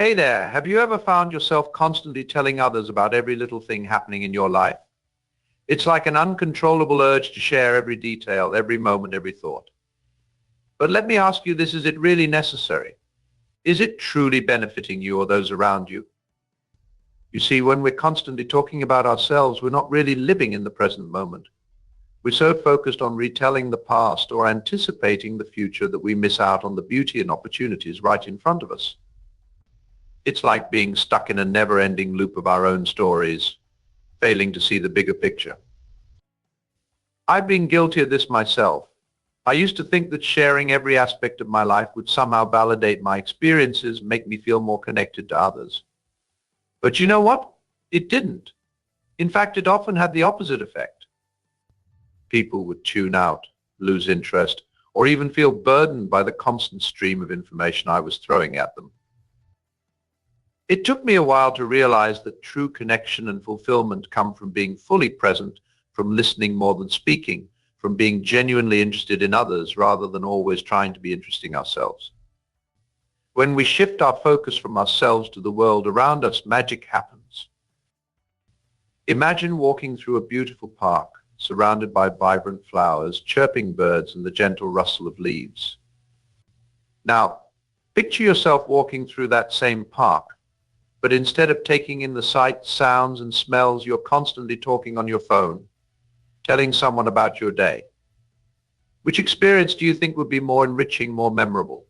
Hey there, have you ever found yourself constantly telling others about every little thing happening in your life? It's like an uncontrollable urge to share every detail, every moment, every thought. But let me ask you this, is it really necessary? Is it truly benefiting you or those around you? You see, when we're constantly talking about ourselves, we're not really living in the present moment. We're so focused on retelling the past or anticipating the future that we miss out on the beauty and opportunities right in front of us. It's like being stuck in a never-ending loop of our own stories, failing to see the bigger picture. I've been guilty of this myself. I used to think that sharing every aspect of my life would somehow validate my experiences, make me feel more connected to others. But you know what? It didn't. In fact, it often had the opposite effect. People would tune out, lose interest, or even feel burdened by the constant stream of information I was throwing at them. It took me a while to realize that true connection and fulfillment come from being fully present, from listening more than speaking, from being genuinely interested in others rather than always trying to be interesting ourselves. When we shift our focus from ourselves to the world around us, magic happens. Imagine walking through a beautiful park, surrounded by vibrant flowers, chirping birds, and the gentle rustle of leaves. Now, picture yourself walking through that same park, but instead of taking in the sights, sounds, and smells, you're constantly talking on your phone, telling someone about your day. Which experience do you think would be more enriching, more memorable?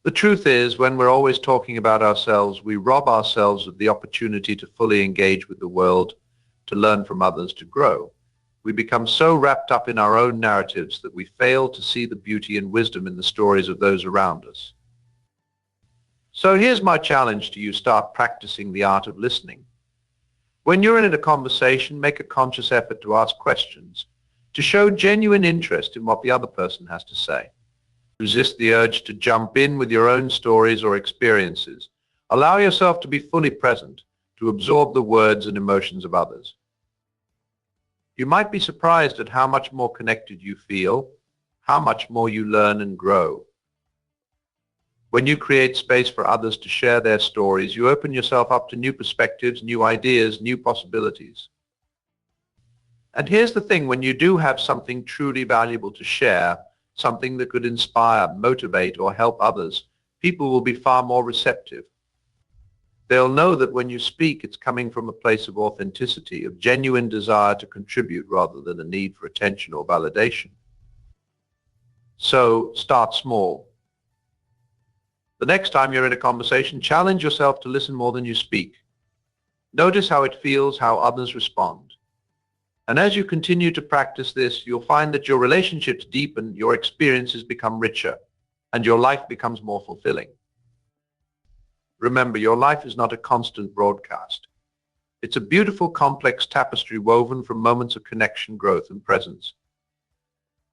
The truth is, when we're always talking about ourselves, we rob ourselves of the opportunity to fully engage with the world, to learn from others, to grow. We become so wrapped up in our own narratives that we fail to see the beauty and wisdom in the stories of those around us. So here's my challenge to you. Start practicing the art of listening. When you're in a conversation, make a conscious effort to ask questions, to show genuine interest in what the other person has to say. Resist the urge to jump in with your own stories or experiences. Allow yourself to be fully present, to absorb the words and emotions of others. You might be surprised at how much more connected you feel, how much more you learn and grow. When you create space for others to share their stories, you open yourself up to new perspectives, new ideas, new possibilities. And here's the thing, when you do have something truly valuable to share, something that could inspire, motivate, or help others, people will be far more receptive. They'll know that when you speak, it's coming from a place of authenticity, of genuine desire to contribute rather than a need for attention or validation. So start small. The next time you're in a conversation, challenge yourself to listen more than you speak. Notice how it feels, how others respond. And as you continue to practice this, you'll find that your relationships deepen, your experiences become richer, and your life becomes more fulfilling. Remember, your life is not a constant broadcast. It's a beautiful, complex tapestry woven from moments of connection, growth, and presence.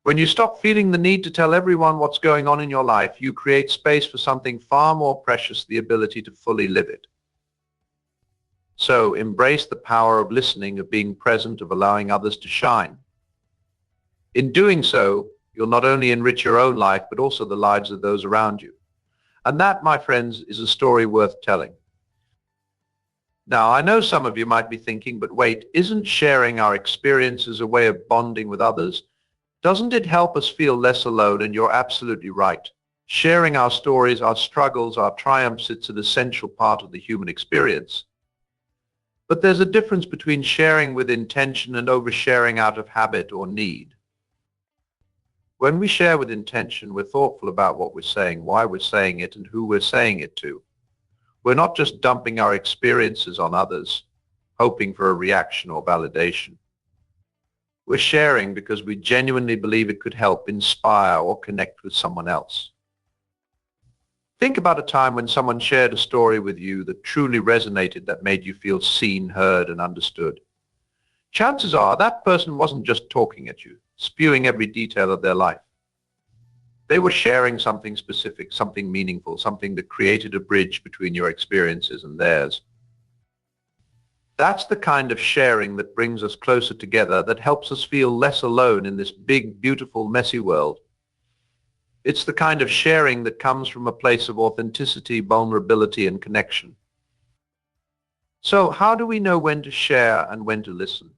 When you stop feeling the need to tell everyone what's going on in your life, you create space for something far more precious, the ability to fully live it. So embrace the power of listening, of being present, of allowing others to shine. In doing so, you'll not only enrich your own life, but also the lives of those around you. And that, my friends, is a story worth telling. Now, I know some of you might be thinking, but wait, isn't sharing our experiences a way of bonding with others? Doesn't it help us feel less alone? And you're absolutely right. Sharing our stories, our struggles, our triumphs, it's an essential part of the human experience. But there's a difference between sharing with intention and oversharing out of habit or need. When we share with intention, we're thoughtful about what we're saying, why we're saying it, and who we're saying it to. We're not just dumping our experiences on others, hoping for a reaction or validation. We're sharing because we genuinely believe it could help inspire or connect with someone else. Think about a time when someone shared a story with you that truly resonated, that made you feel seen, heard, and understood. Chances are that person wasn't just talking at you, spewing every detail of their life. They were sharing something specific, something meaningful, something that created a bridge between your experiences and theirs. That's the kind of sharing that brings us closer together, that helps us feel less alone in this big, beautiful, messy world. It's the kind of sharing that comes from a place of authenticity, vulnerability, and connection. So how do we know when to share and when to listen?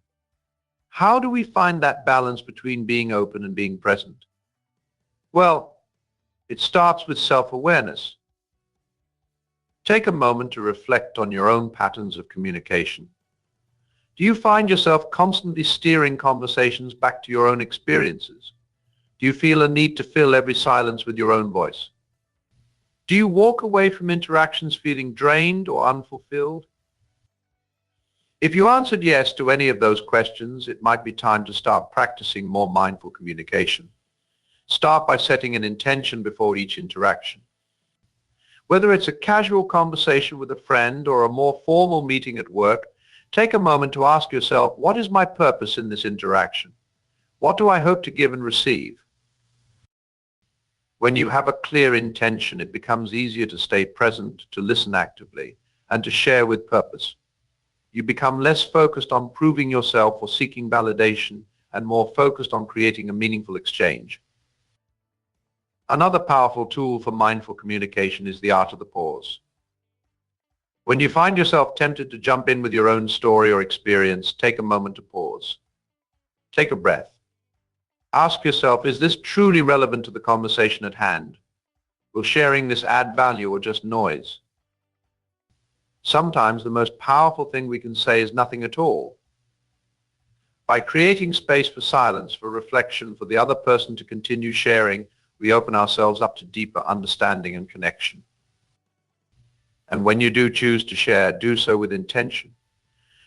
How do we find that balance between being open and being present? Well, it starts with self-awareness. Take a moment to reflect on your own patterns of communication. Do you find yourself constantly steering conversations back to your own experiences? Do you feel a need to fill every silence with your own voice? Do you walk away from interactions feeling drained or unfulfilled? If you answered yes to any of those questions, it might be time to start practicing more mindful communication. Start by setting an intention before each interaction. Whether it's a casual conversation with a friend or a more formal meeting at work, take a moment to ask yourself, what is my purpose in this interaction? What do I hope to give and receive? When you have a clear intention, it becomes easier to stay present, to listen actively, and to share with purpose. You become less focused on proving yourself or seeking validation and more focused on creating a meaningful exchange. Another powerful tool for mindful communication is the art of the pause. When you find yourself tempted to jump in with your own story or experience, take a moment to pause. Take a breath. Ask yourself, is this truly relevant to the conversation at hand? Will sharing this add value or just noise? Sometimes the most powerful thing we can say is nothing at all. By creating space for silence, for reflection, for the other person to continue sharing, we open ourselves up to deeper understanding and connection. And when you do choose to share, do so with intention.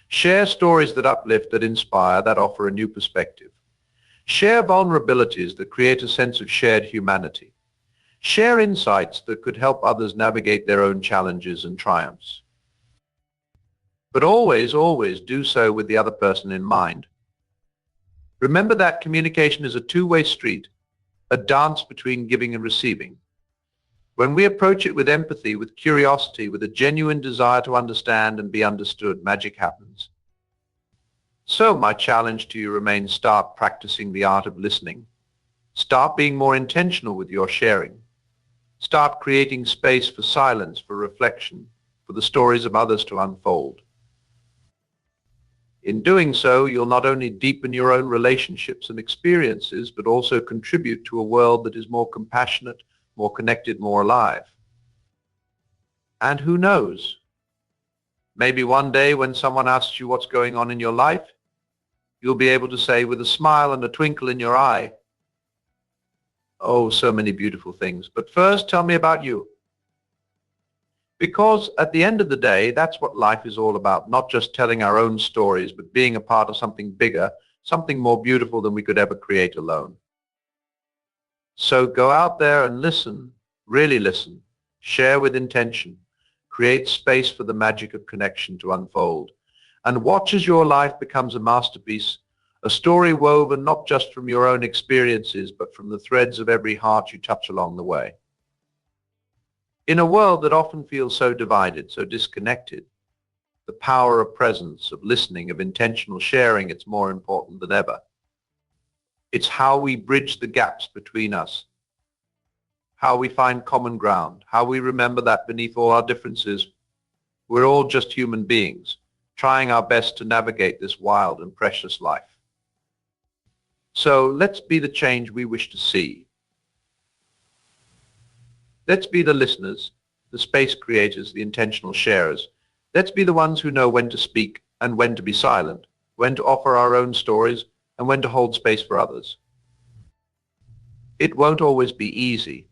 Share stories that uplift, that inspire, that offer a new perspective. Share vulnerabilities that create a sense of shared humanity. Share insights that could help others navigate their own challenges and triumphs. But always, always do so with the other person in mind. Remember that communication is a two-way street, a dance between giving and receiving. When we approach it with empathy, with curiosity, with a genuine desire to understand and be understood, magic happens. So my challenge to you remains, start practicing the art of listening. Start being more intentional with your sharing. Start creating space for silence, for reflection, for the stories of others to unfold. In doing so, you'll not only deepen your own relationships and experiences, but also contribute to a world that is more compassionate, more connected, more alive. And who knows? Maybe one day when someone asks you what's going on in your life, you'll be able to say with a smile and a twinkle in your eye, oh, so many beautiful things. But first, tell me about you. Because at the end of the day, that's what life is all about, not just telling our own stories, but being a part of something bigger, something more beautiful than we could ever create alone. So go out there and listen, really listen, share with intention, create space for the magic of connection to unfold, and watch as your life becomes a masterpiece, a story woven not just from your own experiences, but from the threads of every heart you touch along the way. In a world that often feels so divided, so disconnected, the power of presence, of listening, of intentional sharing, it's more important than ever. It's how we bridge the gaps between us, how we find common ground, how we remember that beneath all our differences, we're all just human beings, trying our best to navigate this wild and precious life. So let's be the change we wish to see. Let's be the listeners, the space creators, the intentional sharers. Let's be the ones who know when to speak and when to be silent, when to offer our own stories and when to hold space for others. It won't always be easy.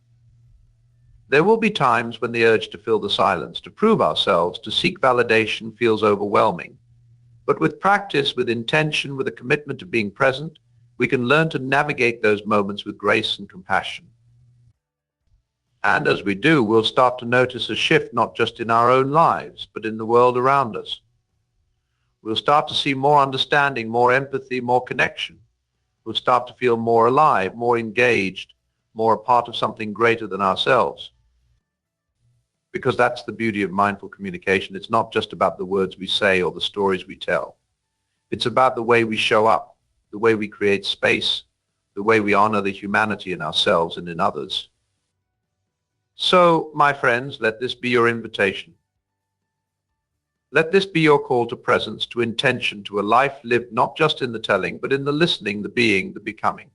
There will be times when the urge to fill the silence, to prove ourselves, to seek validation feels overwhelming. But with practice, with intention, with a commitment to being present, we can learn to navigate those moments with grace and compassion. And as we do, we'll start to notice a shift not just in our own lives, but in the world around us. We'll start to see more understanding, more empathy, more connection. We'll start to feel more alive, more engaged, more a part of something greater than ourselves. Because that's the beauty of mindful communication. It's not just about the words we say or the stories we tell. It's about the way we show up, the way we create space, the way we honor the humanity in ourselves and in others. So, my friends, let this be your invitation. Let this be your call to presence, to intention, to a life lived not just in the telling, but in the listening, the being, the becoming.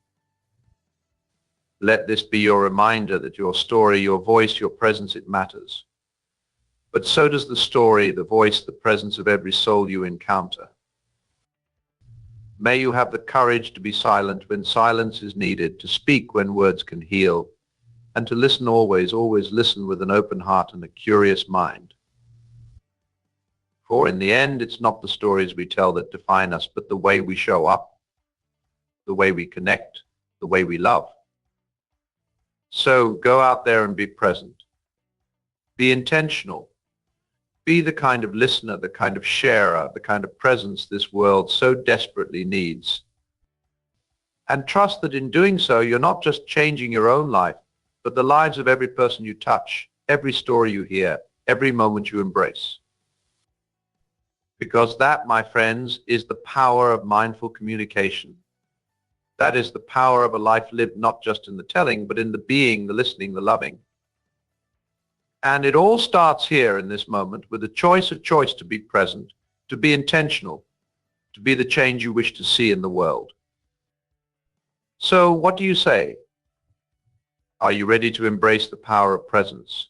Let this be your reminder that your story, your voice, your presence, it matters. But so does the story, the voice, the presence of every soul you encounter. May you have the courage to be silent when silence is needed, to speak when words can heal, and to listen always, always listen with an open heart and a curious mind. For in the end, it's not the stories we tell that define us, but the way we show up, the way we connect, the way we love. So go out there and be present. Be intentional. Be the kind of listener, the kind of sharer, the kind of presence this world so desperately needs. And trust that in doing so, you're not just changing your own life, but the lives of every person you touch, every story you hear, every moment you embrace. Because that, my friends, is the power of mindful communication. That is the power of a life lived not just in the telling, but in the being, the listening, the loving. And it all starts here in this moment with a choice to be present, to be intentional, to be the change you wish to see in the world. So what do you say? Are you ready to embrace the power of presence,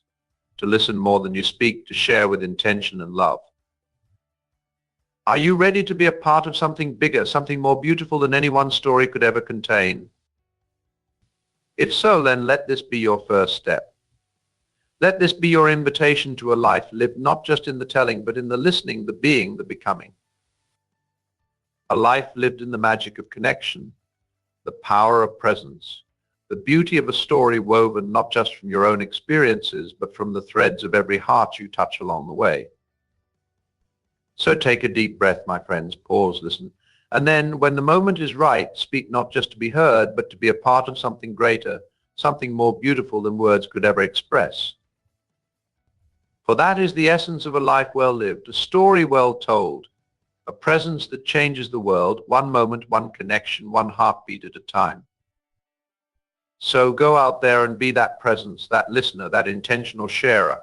to listen more than you speak, to share with intention and love? Are you ready to be a part of something bigger, something more beautiful than any one story could ever contain? If so, then let this be your first step. Let this be your invitation to a life lived not just in the telling, but in the listening, the being, the becoming. A life lived in the magic of connection, the power of presence, the beauty of a story woven not just from your own experiences, but from the threads of every heart you touch along the way. So take a deep breath, my friends, pause, listen, and then when the moment is right, speak not just to be heard, but to be a part of something greater, something more beautiful than words could ever express. For that is the essence of a life well lived, a story well told, a presence that changes the world, one moment, one connection, one heartbeat at a time. So go out there and be that presence, that listener, that intentional sharer.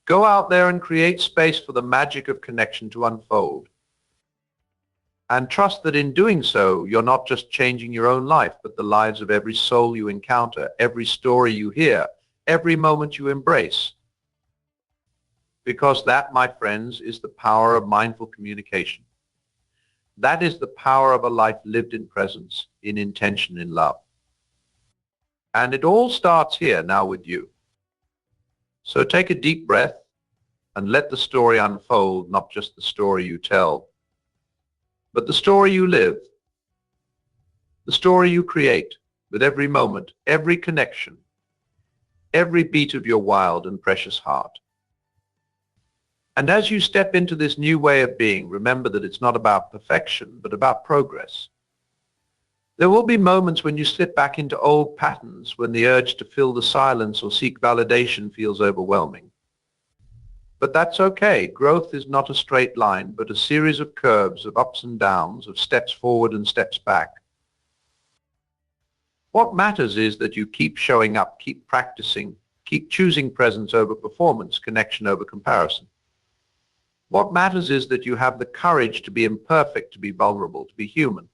Go out there and create space for the magic of connection to unfold. And trust that in doing so, you're not just changing your own life, but the lives of every soul you encounter, every story you hear, every moment you embrace. Because that, my friends, is the power of mindful communication. That is the power of a life lived in presence, in intention, in love. And it all starts here now with you. So take a deep breath and let the story unfold, not just the story you tell, but the story you live, the story you create with every moment, every connection, every beat of your wild and precious heart. And as you step into this new way of being, remember that it's not about perfection, but about progress. There will be moments when you slip back into old patterns, when the urge to fill the silence or seek validation feels overwhelming. But that's okay. Growth is not a straight line, but a series of curves, of ups and downs, of steps forward and steps back. What matters is that you keep showing up, keep practicing, keep choosing presence over performance, connection over comparison. What matters is that you have the courage to be imperfect, to be vulnerable, to be human.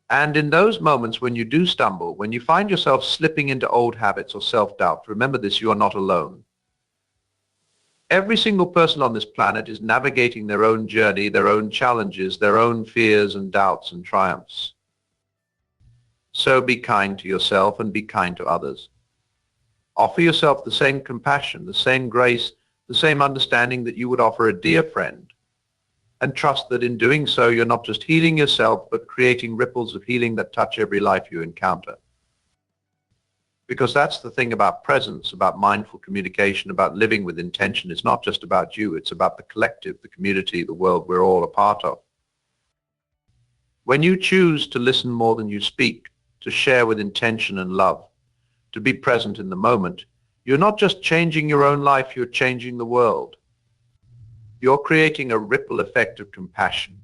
And in those moments when you do stumble, when you find yourself slipping into old habits or self-doubt, remember this, you are not alone. Every single person on this planet is navigating their own journey, their own challenges, their own fears and doubts and triumphs. So be kind to yourself and be kind to others. Offer yourself the same compassion, the same grace, the same understanding that you would offer a dear friend. And trust that in doing so, you're not just healing yourself, but creating ripples of healing that touch every life you encounter. Because that's the thing about presence, about mindful communication, about living with intention. It's not just about you. It's about the collective, the community, the world we're all a part of. When you choose to listen more than you speak, to share with intention and love, to be present in the moment, you're not just changing your own life, you're changing the world. You're creating a ripple effect of compassion,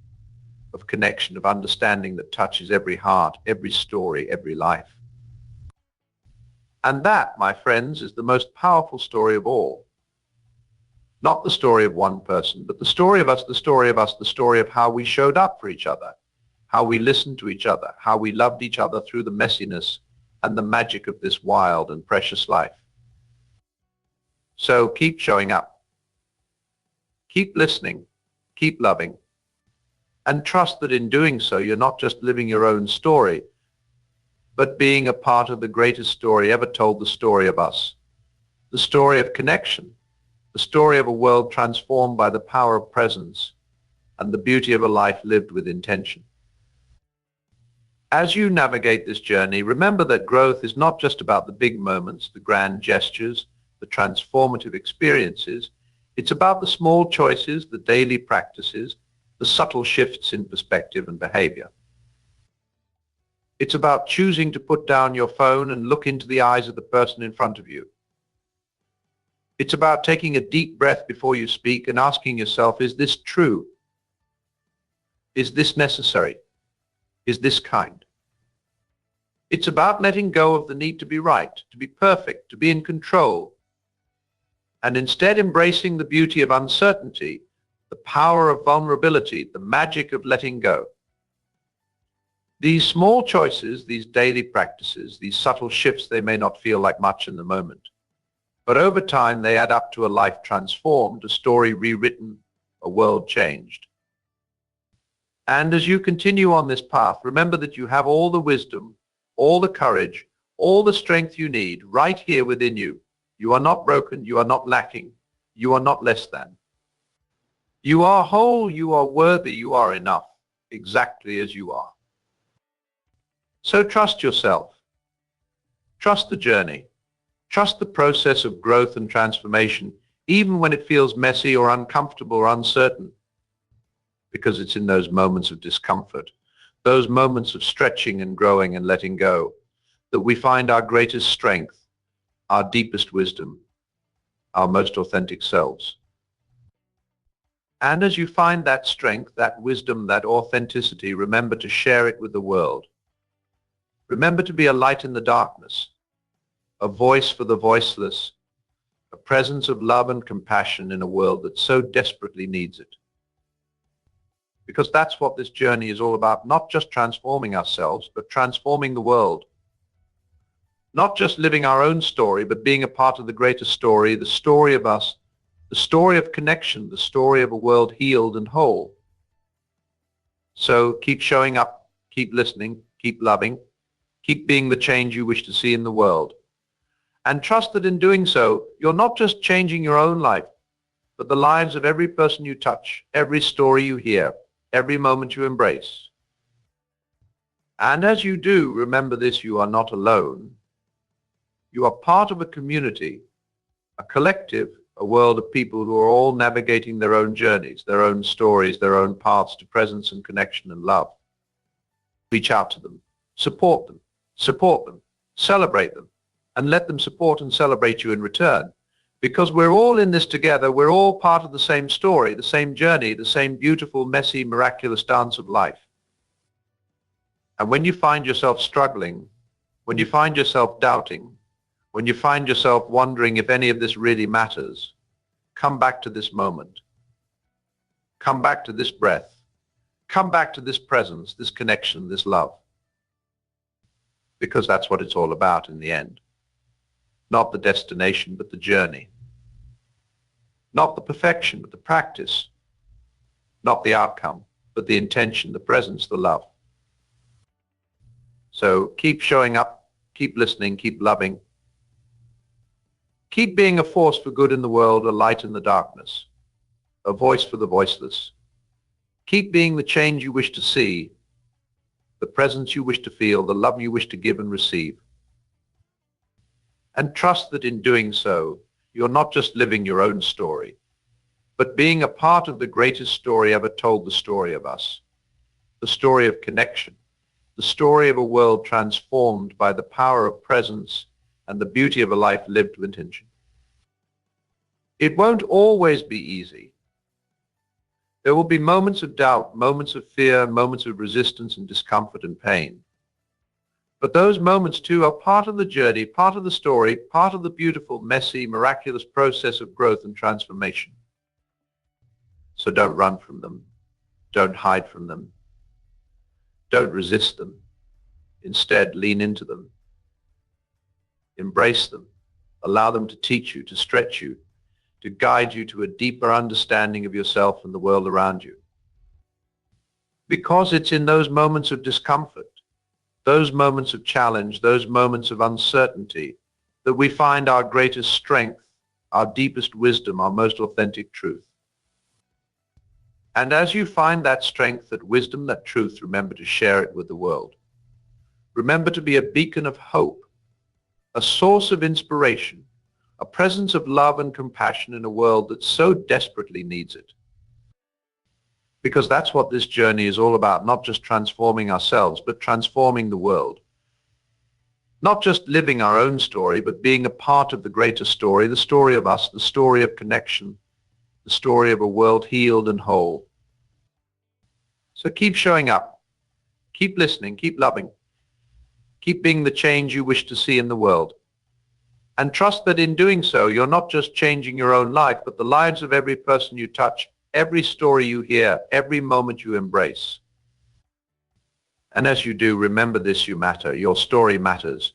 of connection, of understanding that touches every heart, every story, every life. And that, my friends, is the most powerful story of all. Not the story of one person, but the story of us, the story of us, the story of how we showed up for each other, how we listened to each other, how we loved each other through the messiness and the magic of this wild and precious life. So keep showing up. Keep listening. Keep loving. And trust that in doing so, you're not just living your own story, but being a part of the greatest story ever told, the story of us, the story of connection, the story of a world transformed by the power of presence and the beauty of a life lived with intention. As you navigate this journey, remember that growth is not just about the big moments, the grand gestures, the transformative experiences. It's about the small choices, the daily practices, the subtle shifts in perspective and behavior. It's about choosing to put down your phone and look into the eyes of the person in front of you. It's about taking a deep breath before you speak and asking yourself, is this true? Is this necessary? Is this kind? It's about letting go of the need to be right, to be perfect, to be in control, and instead embracing the beauty of uncertainty, the power of vulnerability, the magic of letting go. These small choices, these daily practices, these subtle shifts, they may not feel like much in the moment, but over time they add up to a life transformed, a story rewritten, a world changed. And as you continue on this path, remember that you have all the wisdom, all the courage, all the strength you need right here within you. You are not broken, you are not lacking, you are not less than. You are whole, you are worthy, you are enough, exactly as you are. So trust yourself. Trust the journey. Trust the process of growth and transformation, even when it feels messy or uncomfortable or uncertain, because it's in those moments of discomfort, those moments of stretching and growing and letting go, that we find our greatest strength, our deepest wisdom, our most authentic selves. And as you find that strength, that wisdom, that authenticity, remember to share it with the world. Remember to be a light in the darkness, a voice for the voiceless, a presence of love and compassion in a world that so desperately needs it. Because that's what this journey is all about, not just transforming ourselves, but transforming the world. Not just living our own story, but being a part of the greater story, the story of us, the story of connection, the story of a world healed and whole. So keep showing up, keep listening, keep loving, keep being the change you wish to see in the world. And trust that in doing so, you're not just changing your own life, but the lives of every person you touch, every story you hear, every moment you embrace. And as you do, remember this, you are not alone. You are part of a community, a collective, a world of people who are all navigating their own journeys, their own stories, their own paths to presence and connection and love. Reach out to them, support them, celebrate them, and let them support and celebrate you in return. Because we're all in this together, we're all part of the same story, the same journey, the same beautiful, messy, miraculous dance of life. And when you find yourself struggling, when you find yourself doubting, when you find yourself wondering if any of this really matters, come back to this moment. Come back to this breath. Come back to this presence, this connection, this love. Because that's what it's all about in the end. Not the destination, but the journey. Not the perfection, but the practice. Not the outcome, but the intention, the presence, the love. So keep showing up, keep listening, keep loving. Keep being a force for good in the world, a light in the darkness, a voice for the voiceless. Keep being the change you wish to see, the presence you wish to feel, the love you wish to give and receive. And trust that in doing so, you're not just living your own story, but being a part of the greatest story ever told, the story of us, the story of connection, the story of a world transformed by the power of presence and the beauty of a life lived with intention. It won't always be easy. There will be moments of doubt, moments of fear, moments of resistance and discomfort and pain. But those moments too are part of the journey, part of the story, part of the beautiful, messy, miraculous process of growth and transformation. So don't run from them. Don't hide from them. Don't resist them. Instead, lean into them. Embrace them. Allow them to teach you, to stretch you, to guide you to a deeper understanding of yourself and the world around you. Because it's in those moments of discomfort, those moments of challenge, those moments of uncertainty, that we find our greatest strength, our deepest wisdom, our most authentic truth. And as you find that strength, that wisdom, that truth, remember to share it with the world. Remember to be a beacon of hope, a source of inspiration, a presence of love and compassion in a world that so desperately needs it. Because that's what this journey is all about, not just transforming ourselves, but transforming the world. Not just living our own story, but being a part of the greater story, the story of us, the story of connection, the story of a world healed and whole. So keep showing up, keep listening, keep loving, keep being the change you wish to see in the world. And trust that in doing so, you're not just changing your own life, but the lives of every person you touch, every story you hear, every moment you embrace. And as you do, remember this: you matter. Your story matters.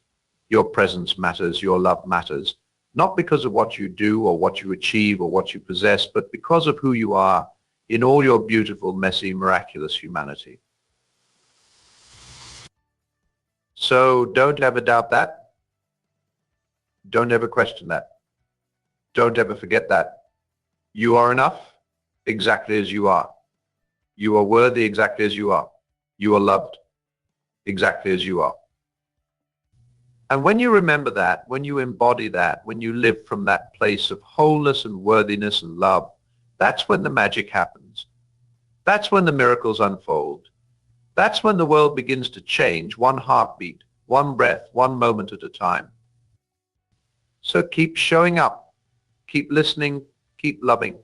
Your presence matters. Your love matters. Not because of what you do or what you achieve or what you possess, but because of who you are in all your beautiful, messy, miraculous humanity. So don't ever doubt that. Don't ever question that. Don't ever forget that. You are enough exactly as you are. You are worthy exactly as you are. You are loved exactly as you are. And when you remember that, when you embody that, when you live from that place of wholeness and worthiness and love, that's when the magic happens. That's when the miracles unfold. That's when the world begins to change, one heartbeat, one breath, one moment at a time. So keep showing up, keep listening, keep loving.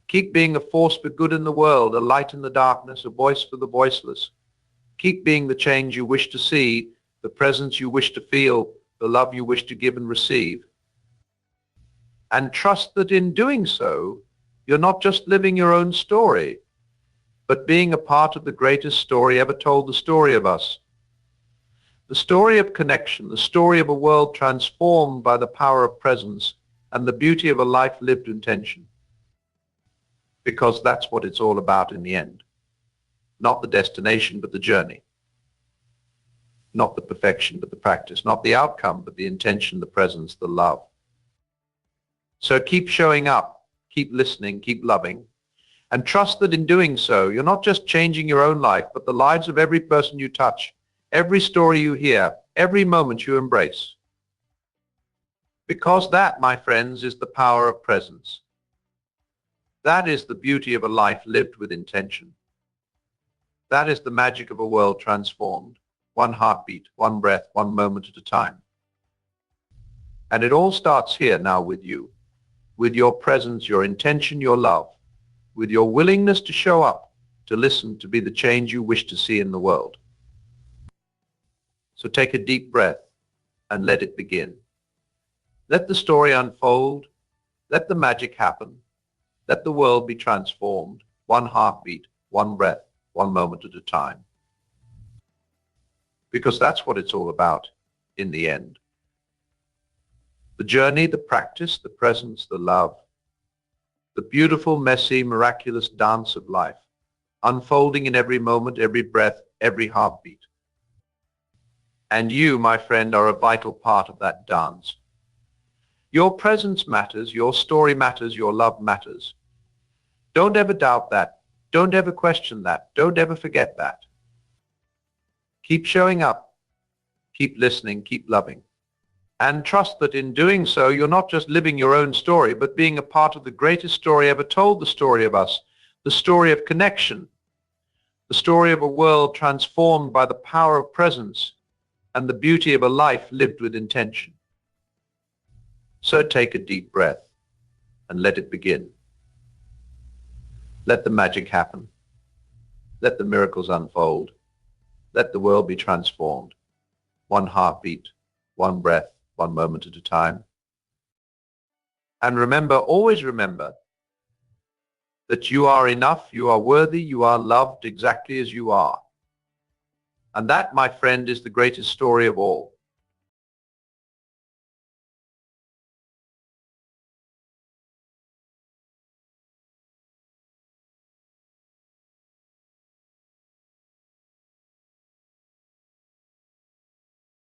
Keep being a force for good in the world, a light in the darkness, a voice for the voiceless. Keep being the change you wish to see, the presence you wish to feel, the love you wish to give and receive. And trust that in doing so, you're not just living your own story, but being a part of the greatest story ever told, the story of us. The story of connection, the story of a world transformed by the power of presence and the beauty of a life lived intention. Because that's what it's all about in the end. Not the destination, but the journey. Not the perfection, but the practice. Not the outcome, but the intention, the presence, the love. So keep showing up, keep listening, keep loving, and trust that in doing so, you're not just changing your own life, but the lives of every person you touch, every story you hear, every moment you embrace. Because that, my friends, is the power of presence. That is the beauty of a life lived with intention. That is the magic of a world transformed, one heartbeat, one breath, one moment at a time. And it all starts here now with you, with your presence, your intention, your love, with your willingness to show up, to listen, to be the change you wish to see in the world. So take a deep breath and let it begin. Let the story unfold. Let the magic happen. Let the world be transformed, one heartbeat, one breath, one moment at a time. Because that's what it's all about in the end. The journey, the practice, the presence, the love, the beautiful, messy, miraculous dance of life, unfolding in every moment, every breath, every heartbeat. And you, my friend, are a vital part of that dance. Your presence matters, your story matters, your love matters. Don't ever doubt that. Don't ever question that. Don't ever forget that. Keep showing up. Keep listening. Keep loving. And trust that in doing so, you're not just living your own story, but being a part of the greatest story ever told, the story of us, the story of connection, the story of a world transformed by the power of presence and the beauty of a life lived with intention. So take a deep breath and let it begin. Let the magic happen. Let the miracles unfold. Let the world be transformed, one heartbeat, one breath, one moment at a time. And remember, always remember, that you are enough, you are worthy, you are loved exactly as you are. And that, my friend, is the greatest story of all.